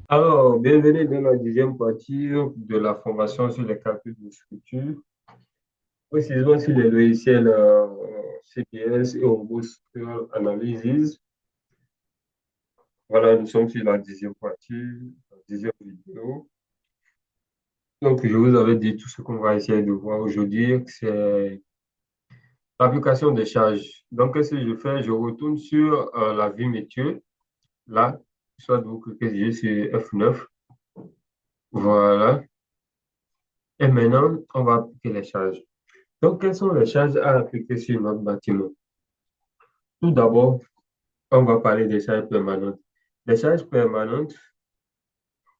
Alors, bienvenue dans la deuxième partie de la formation sur les calculs de structure, précisément sur les logiciels CPS et Robot Structural Analysis. Voilà, nous sommes sur la deuxième partie, la deuxième vidéo. Donc, je vous avais dit tout ce qu'on va essayer de voir aujourd'hui, c'est l'application des charges. Donc, qu'est-ce que je fais? Je retourne sur la vue métier, là, soit vous cliquez sur F9. Voilà. Et maintenant, on va appliquer les charges. Donc, quelles sont les charges à appliquer sur notre bâtiment? Tout d'abord, on va parler des charges permanentes. Les charges permanentes,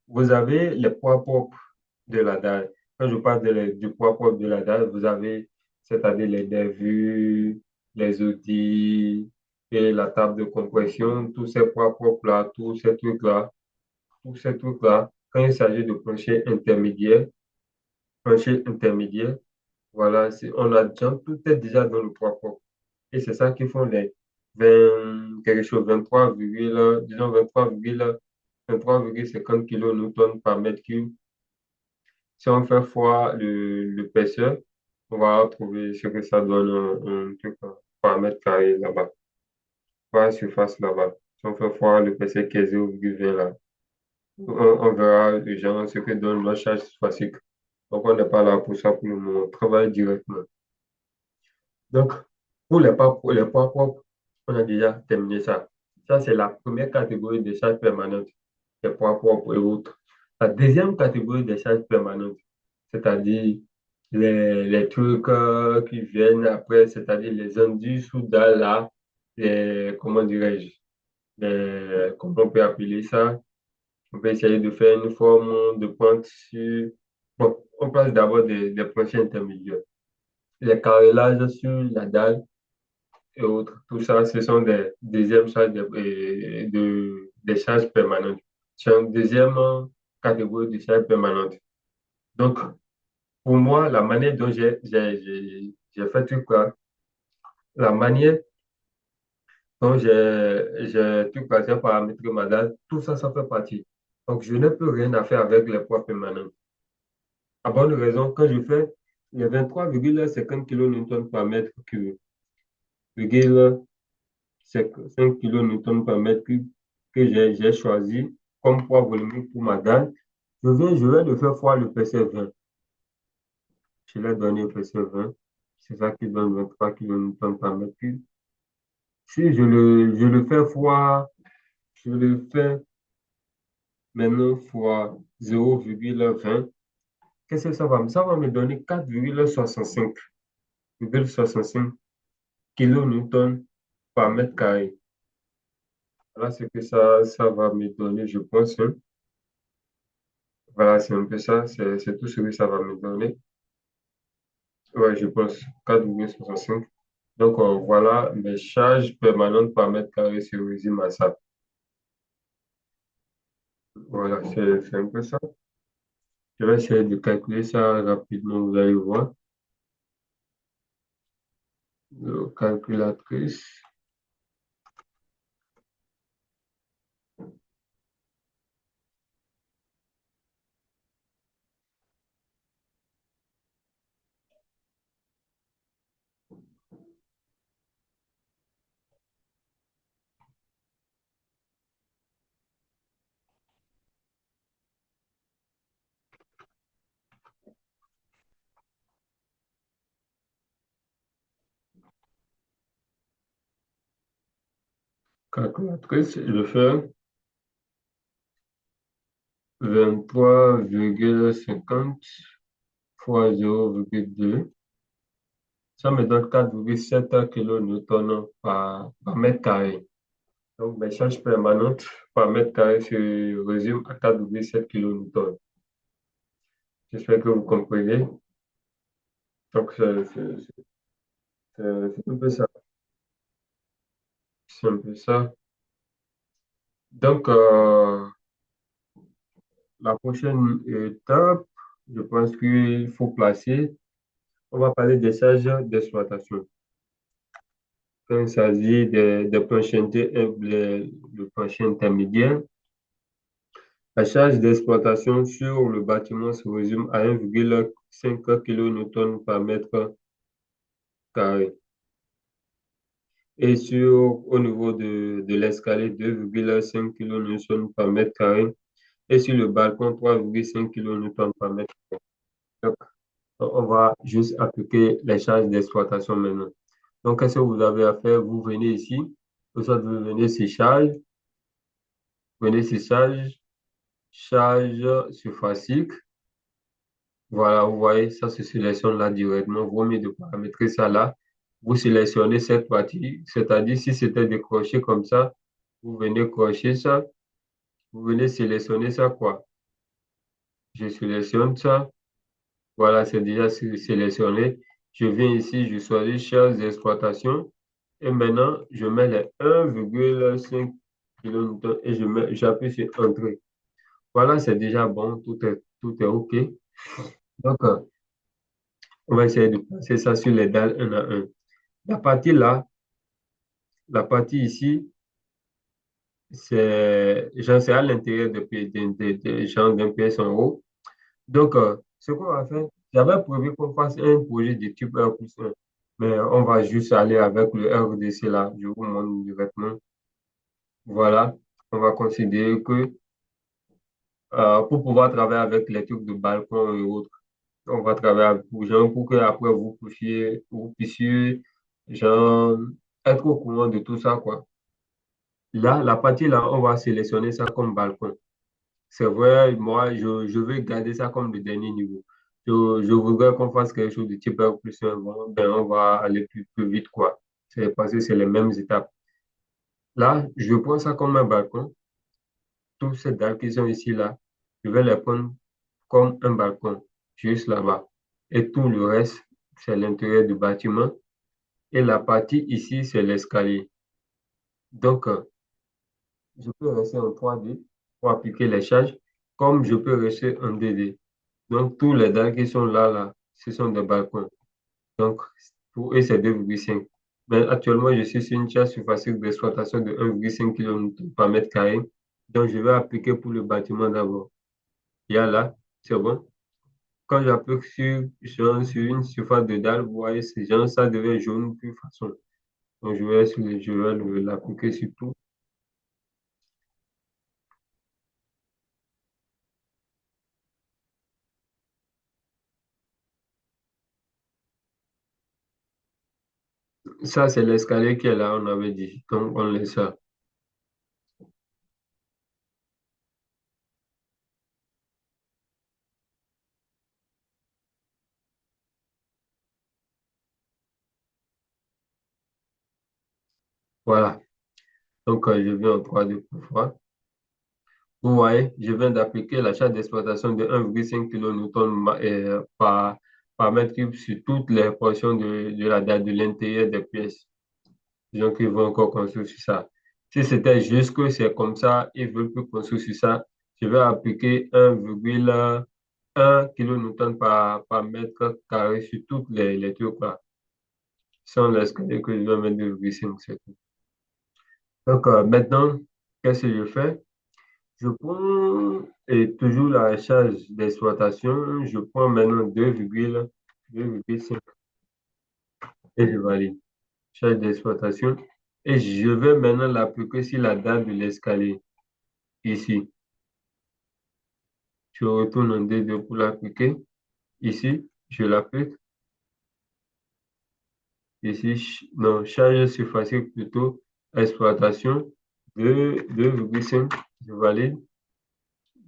vous avez les poids propres de la dalle. Quand je parle du poids propre de la dalle, vous avez, c'est-à-dire les dévus, les outils et la table de compression, tous ces poids propres-là, tous ces trucs-là, quand il s'agit de plancher intermédiaire, voilà, on a déjà, tout est déjà dans le poids propre. Et c'est ça qui font les 20, quelque chose, 23, disons 23,50 kN par mètre cube. Si on fait fois l'épaisseur, on va trouver ce que ça donne en tout cas, par mètre carré là-bas, par surface là-bas. Si on fait fois l'épaisseur qui est 0,20 là, on verra le genre ce que donne la charge spatique. Donc, on n'est pas là pour ça pour le moment. On travaille directement. Donc, pour les poids propres, on a déjà terminé ça. Ça, c'est la première catégorie de charges permanentes, les poids propres et autres. La deuxième catégorie de charges permanentes, c'est-à-dire les trucs qui viennent après, c'est-à-dire les endus sous dalle là, comment dirais-je, comment on peut appeler ça? On peut essayer de faire une forme de pente sur... Bon, on place d'abord des planchers intermédiaires. Les carrelages sur la dalle, et autres. Tout ça, ce sont des deuxièmes charges des charges permanentes. C'est une deuxième catégorie de charges permanentes. Donc, pour moi, la manière dont j'ai fait tout ça, la manière dont j'ai tout ça, j'ai paramétré ma date, tout ça, ça fait partie. Donc, je n'ai plus rien à faire avec les poids permanents. À bonne raison, quand je fais les 23,50 kN par mètre cube, 5 kN par mètre cube que j'ai choisi comme poids volumique pour ma dalle. Je vais le faire fois le PC20. Je l'ai donné PC20. C'est ça qui donne 23 kN par mètre cube. Si je le fais fois, je le fais maintenant fois 0,20, qu'est-ce que ça va me? Ça va me donner 4,65 kN par mètre carré. Voilà ce que ça va me donner, je pense, hein. Voilà, c'est un peu ça, c'est tout ce que ça va me donner. Ouais, je pense 4,65. Donc, voilà, mes charges permanentes par mètre carré se résument à ça. Voilà, c'est un peu ça. Je vais essayer de calculer ça rapidement, vous allez voir. Calculatrice, calculatrice, je fais 23,50 fois 0,2. Ça me donne 4,7 kN par mètre carré. Donc, mes charges permanentes par mètre carré se résument à 4,7 kN. J'espère que vous comprenez. Donc, c'est un peu ça. C'est un peu ça. Donc, la prochaine étape, je pense qu'il faut placer, on va parler des charges d'exploitation. Quand il s'agit des planchers le plancher intermédiaire, La charge d'exploitation sur le bâtiment se résume à 1,5 kN par mètre carré. Et au niveau de l'escalier, 2,5 kN par mètre carré. Et sur le balcon, 3,5 kN par mètre carré. Donc, on va juste appliquer les charges d'exploitation maintenant. Donc, qu'est-ce que vous avez à faire? Vous venez ici, vous venez sur charge, venez sur charge, charge sur fascicle. Voilà, vous voyez, ça se sélectionne là directement. Vous mettez de paramétrer ça là. Vous sélectionnez cette partie, c'est-à-dire si c'était décroché comme ça, vous venez crocher ça, vous venez sélectionner ça quoi. Je sélectionne ça. Voilà, c'est déjà sélectionné. Je viens ici, je choisis charges d'exploitation. Et maintenant, je mets les 1,5 kN et j'appuie sur Entrée. Voilà, c'est déjà bon, tout est OK. Donc, on va essayer de passer ça sur les dalles un à un. La partie là, la partie ici, genre, c'est à l'intérieur genre d'un pièce en haut. Donc, ce qu'on va faire, j'avais prévu qu'on fasse un projet de type R+1, mais on va juste aller avec le RDC là. Je vous montre directement. Voilà, on va considérer que pour pouvoir travailler avec les trucs de balcon et autres, on va travailler avec vous, genre, pour que après vous puissiez genre, être au courant de tout ça, quoi. Là, la partie là, on va sélectionner ça comme balcon. C'est vrai, moi, je vais garder ça comme le dernier niveau. Je voudrais qu'on fasse quelque chose de type R+1. Bon, ben, on va aller plus vite, quoi. C'est parce que c'est les mêmes étapes. Là, je prends ça comme un balcon. Tous ces dalles qui sont ici, là, je vais les prendre comme un balcon, juste là-bas. Et tout le reste, c'est l'intérieur du bâtiment. Et la partie ici, c'est l'escalier. Donc, je peux rester en 3D pour appliquer les charges, comme je peux rester en 2D. Donc, tous les dalles qui sont là, ce sont des balcons. Donc, pour eux, c'est 2,5. Mais actuellement, je suis sur une charge surfacique d'exploitation de 1,5 kN par mètre carré. Donc, je vais appliquer pour le bâtiment d'abord. Il y a là, c'est bon. Quand j'applique sur une surface de dalle, vous voyez, ça devient jaune plus façon. Donc, je vais l'appliquer sur tout. Ça, c'est l'escalier qui est là, on avait dit. Donc, on laisse ça. Voilà. Donc, je viens en 3D pour voir. Vous voyez, je viens d'appliquer la charge d'exploitation de 1,5 kN par mètre cube sur toutes les portions de la dalle de l'intérieur des pièces. Donc, ils vont encore construire sur ça. Si c'était juste que c'est comme ça, ils veulent plus construire sur ça, je vais appliquer 1,1 kN par mètre carré sur toutes les trucs là. Sans l'escalier que je vais mettre 2,5, c'est tout. Donc, maintenant, qu'est-ce que je fais? Je prends et toujours la charge d'exploitation, je prends maintenant 2,5 et je valide. Charge d'exploitation. Et je vais maintenant l'appliquer sur la dalle de l'escalier, ici. Je retourne en D2 pour l'appliquer. Ici, je l'applique. Ici, non, charge surfacique plutôt, exploitation, 2,5. Je valide.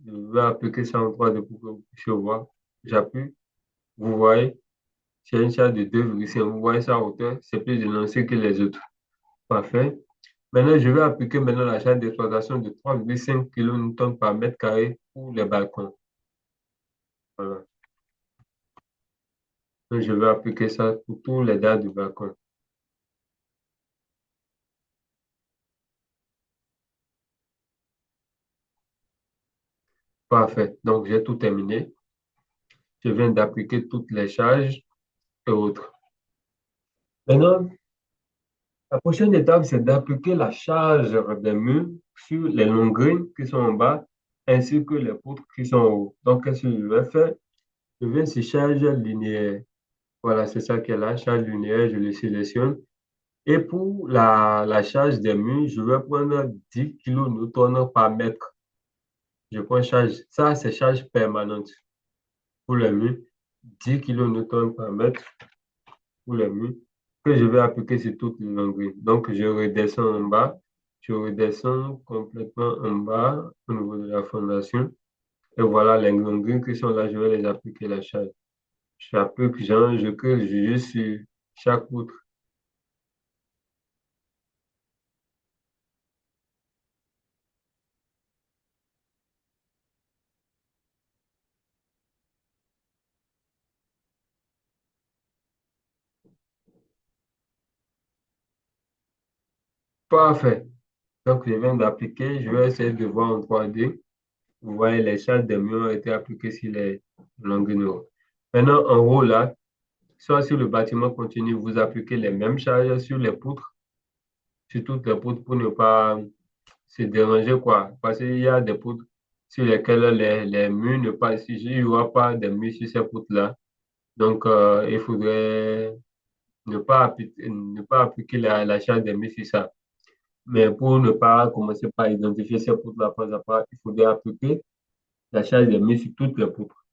Je vais appliquer ça en 3D pour que vous puissiez voir. J'appuie. Vous voyez, c'est une charge de 2,5. Vous voyez ça en hauteur, c'est plus élancé que les autres. Parfait. Maintenant, je vais appliquer maintenant la charge d'exploitation de 3,5 kN par mètre carré pour les balcons. Voilà. Donc, je vais appliquer ça pour tous les dalles du balcon. Parfait. Donc, j'ai tout terminé. Je viens d'appliquer toutes les charges et autres. Maintenant, la prochaine étape, c'est d'appliquer la charge des murs sur les longueurs qui sont en bas ainsi que les poutres qui sont en haut. Donc, qu'est-ce que je vais faire? Je vais sur charge linéaire. Voilà, c'est ça qui est là, charge linéaire, je le sélectionne. Et pour la charge des murs, je vais prendre 10 kilonewtons par mètre. Je prends charge, ça c'est charge permanente pour les murs, 10 kilonewtons par mètre pour les murs, que je vais appliquer sur toute les longueur. Donc je redescends en bas, je redescends complètement en bas au niveau de la fondation. Et voilà les longueurs qui sont là, je vais les appliquer la charge. J'applique, genre, je creuse juste sur chaque poutre. Parfait. Donc je viens d'appliquer, je vais essayer de voir en 3D. Vous voyez, les charges des murs ont été appliquées sur les longueurs. Maintenant, en haut, là, soit si le bâtiment continue, vous appliquez les mêmes charges sur les poutres, sur toutes les poutres pour ne pas se déranger, quoi. Parce qu'il y a des poutres sur lesquelles les murs ne passent, il n'y aura pas de murs sur ces poutres-là. Donc, il faudrait ne pas appliquer la charge des murs sur ça. Mais pour ne pas commencer par identifier ces poutres-là pas à pas, il faudrait appliquer la charge des murs sur toutes les poutres.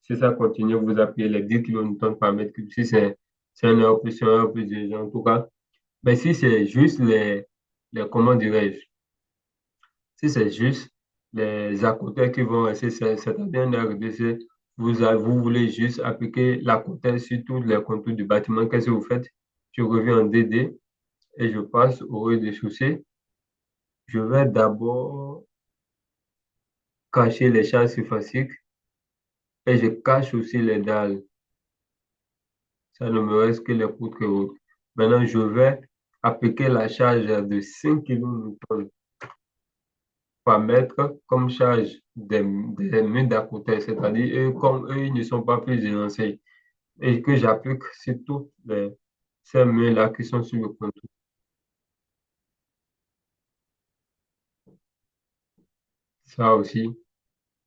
Si ça continue, vous appuyez les 10 kilonewtons par mètre cube. Si c'est un heure plus, deux en tout cas. Mais si c'est juste comment dirais-je, si c'est juste les accoteurs qui vont rester, c'est-à-dire un RDC, vous voulez juste appliquer l'accoteur sur tous les contours du bâtiment, qu'est-ce que vous faites? Je reviens en DD et je passe au rez-de-chaussée. Je vais d'abord cacher les charges surfaciques et je cache aussi les dalles. Ça ne me reste que les poutres et autres. Maintenant, je vais appliquer la charge de 5 kN par mètre comme charge des murs d'à côté, c'est-à-dire comme eux, ils ne sont pas plus élancés et que j'applique sur tous ces murs-là qui sont sur le contour. Ça aussi,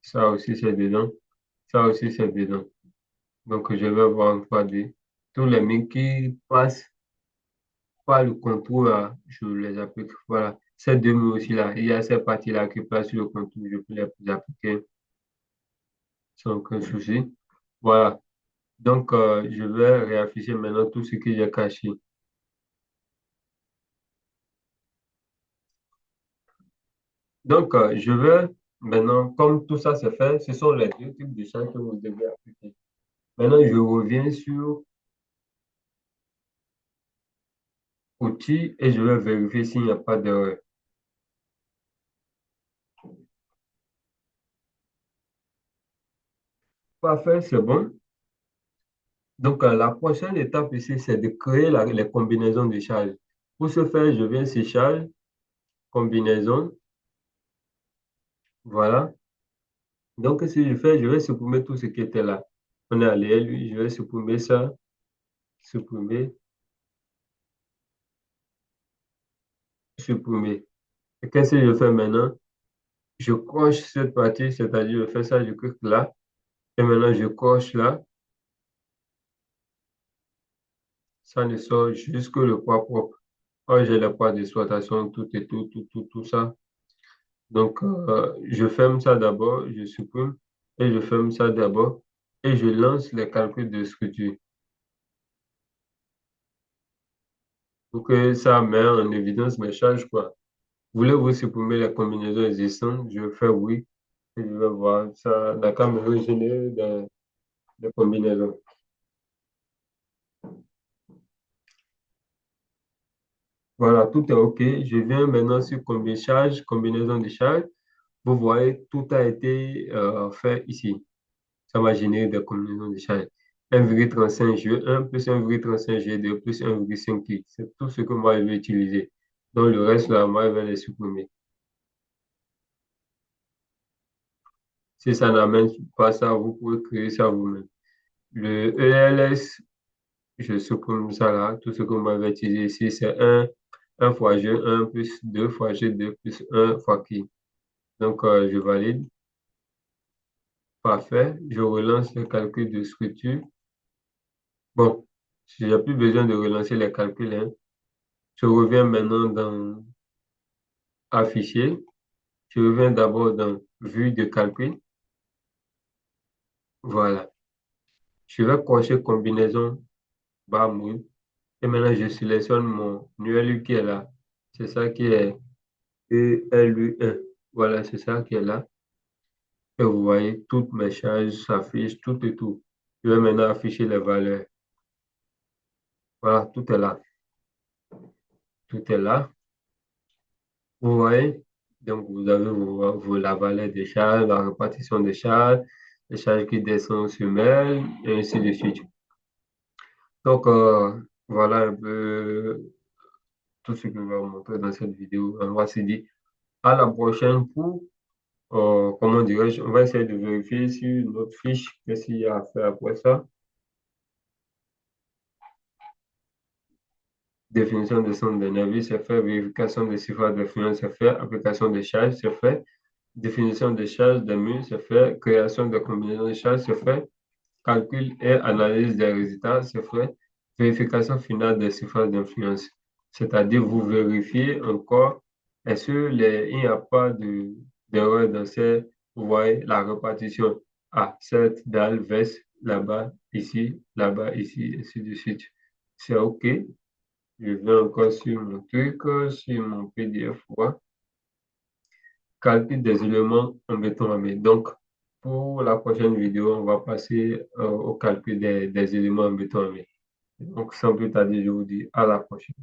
ça aussi, c'est dedans. Ça aussi, c'est dedans. Donc, je vais voir en 3D. Tous les murs qui passent par le contour, là, je les applique. Voilà. Ces deux murs aussi là, il y a ces parties-là qui passent sur le contour, je peux les appliquer sans aucun souci. Voilà. Donc, je vais réafficher maintenant tout ce que j'ai caché. Donc, je vais maintenant, comme tout ça c'est fait, ce sont les deux types de champs que vous devez appliquer. Maintenant, je reviens sur outils et je vais vérifier s'il n'y a pas d'erreur. Parfait, c'est bon. Donc, la prochaine étape ici, c'est de créer les combinaisons de charges. Pour ce faire, je viens sur charge, combinaison. Voilà. Donc, si je fais, je vais supprimer tout ce qui était là. On est allé, lui, je vais supprimer ça, supprimer, supprimer. Et qu'est-ce que je fais maintenant? Je coche cette partie, c'est-à-dire je fais ça, je clique là. Et maintenant, je coche là. Ça ne sort juste que le poids propre. Quand j'ai le poids d'exploitation, tout et tout ça. Donc, je ferme ça d'abord, je supprime et je ferme ça d'abord et je lance les calculs de structure pour que ça mette en évidence mes charges, quoi. Voulez-vous supprimer les combinaisons existantes? Je fais oui et je vais voir ça, la caméra générée des combinaisons. Voilà, tout est OK. Je viens maintenant sur charge, combinaison de charges. Vous voyez, tout a été fait ici. Ça va générer des combinaisons de charges. 1,35G1 plus 1,35G2 plus 1,5K. C'est tout ce que moi je vais utiliser. Donc le reste là, moi je vais les supprimer. Si ça n'amène pas ça, vous pouvez créer ça vous-même. Le ELS, je supprime ça là. Tout ce que moi je vais utiliser ici, c'est un fois G1 plus 2 fois G2 plus un fois K. Donc, je valide. Parfait. Je relance le calcul de structure. Bon, si j'ai plus besoin de relancer les calculs, hein. Je reviens maintenant dans Afficher. Je reviens d'abord dans Vue de calcul. Voilà. Je vais cocher combinaison bar mouille. Et maintenant, je sélectionne mon ULU qui est là. C'est ça qui est ELU1. Voilà, c'est ça qui est là. Et vous voyez, toutes mes charges s'affichent, tout et tout. Je vais maintenant afficher les valeurs. Voilà, tout est là. Tout est là. Vous voyez? Donc, vous avez la valeur des charges, la répartition des charges, les charges qui descendent sur mail, et ainsi de suite. Donc, voilà un peu tout ce que je vais vous montrer dans cette vidéo. On va se dire à la prochaine pour, comment dirais-je, on va essayer de vérifier sur notre fiche qu'est-ce qu'il y a à faire après ça. Définition de centre d'énergie, c'est fait. Vérification des chiffres d'influence, c'est fait. Application des charges, c'est fait. Définition des charges des murs, c'est fait. Création de combinaisons de charges, c'est fait. Calcul et analyse des résultats, c'est fait. Vérification finale des chiffres d'influence. C'est-à-dire, vous vérifiez encore, est-ce il n'y a pas d'erreur dans ces, vous voyez, la répartition. Ah, cette dalle verse là-bas, ici, ainsi de suite. C'est OK. Je vais encore sur mon truc, sur mon PDF, voilà. Calcul des éléments en béton armé. Donc, pour la prochaine vidéo, on va passer au calcul des éléments en béton armé. Donc, sans plus tarder, je vous dis à la prochaine.